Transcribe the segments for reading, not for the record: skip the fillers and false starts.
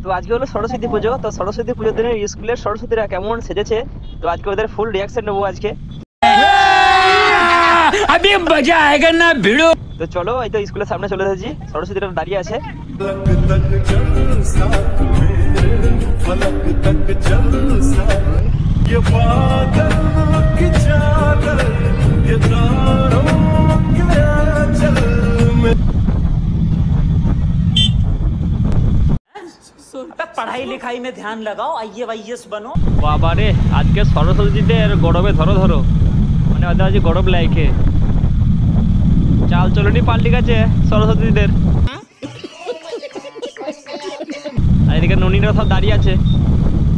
তো আজকে হলো সরস্বতী পুজো। তো সরস্বতী পুজোর দিনে স্কুলের সরস্বতীরা কেমন সেজেছে, তো আজকে ওদের ফুল রিয়াকশন নেবো আজকে। अभी मजा आएगा ना भिड़ो। তো চলো, এই তো স্কুলের সামনে চলে এসেছি, সরস্বতীরা দাঁড়িয়ে আছে। पढ़ाई लिखाई में ध्यान लगाओ, आईएएस बनो। বাবা রে, আজকে সরস্বতীদের গরবে ধরো ধরো, মানে ওদের আজ গরব লাইকে চাল চলনি পাল্টি গেছে সরস্বতীদের। আর এদিকে ননীরা সব দাঁড়িয়ে আছে,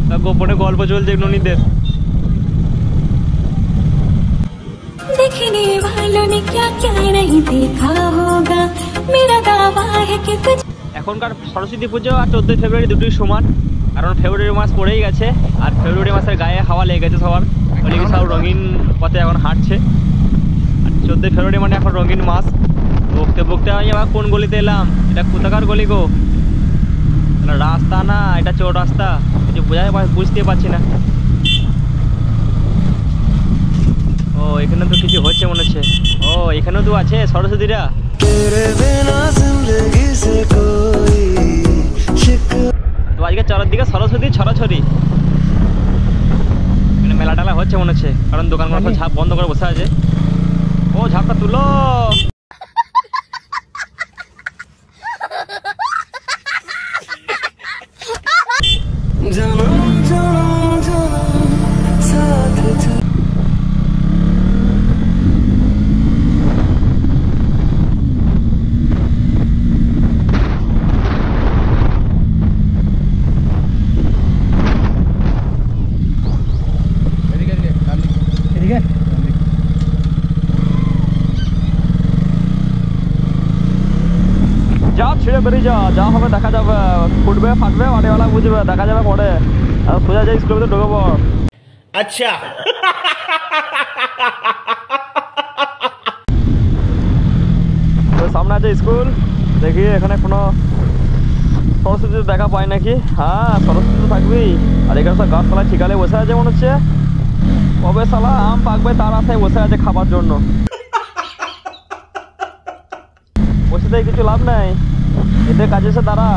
সব গোপনে গল্প চলছে ননীদের। देखने वालों ने क्या क्या नहीं देखा होगा, मेरा दावा है कि कुछ। এখনকার সরস্বতী পুজো আর 14 ফেব্রুয়ারি দুটোই সমান, কারণ ফেব্রুয়ারি মাস পড়েই গেছে আর ফেব্রুয়ারি মাসের গায়ে হাওয়া লেগে গেছে সবার, ওদিকে সব রঙিন পথে এখন হাঁটছে। আর 14 ফেব্রুয়ারি মানে এখন রঙিন মাস। বকতে বকতে আমি আবার কোন গলিতে এলাম, এটা কোথাকার গলি গো? এটা রাস্তা না, এটা চোর রাস্তা, কিছু বুঝতে পারছি না। ও এখানে তো কিছু হচ্ছে মনে হচ্ছে। ও এখানেও তো আছে সরস্বতীরা। তো আজকে চারদিকে সরস্বতী ছড়াছড়ি, মানে মেলা টেলা হচ্ছে মনে হচ্ছে, কারণ দোকানগুলো সব ঝাঁপ বন্ধ করে বসে আছে। ও ঝাঁপটা তুলো। যা ছিঁড়ে বেরিয়ে যা হবে দেখা যাবে, ফুটবে ফাটবে বাড়িওয়ালা বুঝবে, দেখা যাবে পরে। আর সোজা যাই স্কুলের ভিতরে ঢুকবো। अच्छा তো সামনে আছে স্কুল, দেখি এখানে কোনো সরস্বতী দেখা পাই নাকি। হ্যাঁ সরস্বতী তো থাকবেই। আর এখানে সব গাছপালা ঠিকালে বসে আছে মনে হচ্ছে, কবে সালা আম পাকবে তার আশায় বসে আছে খাবার জন্য। বসে থেকে কিছু লাভ নাই, এদের কাজে এসে দাঁড়া।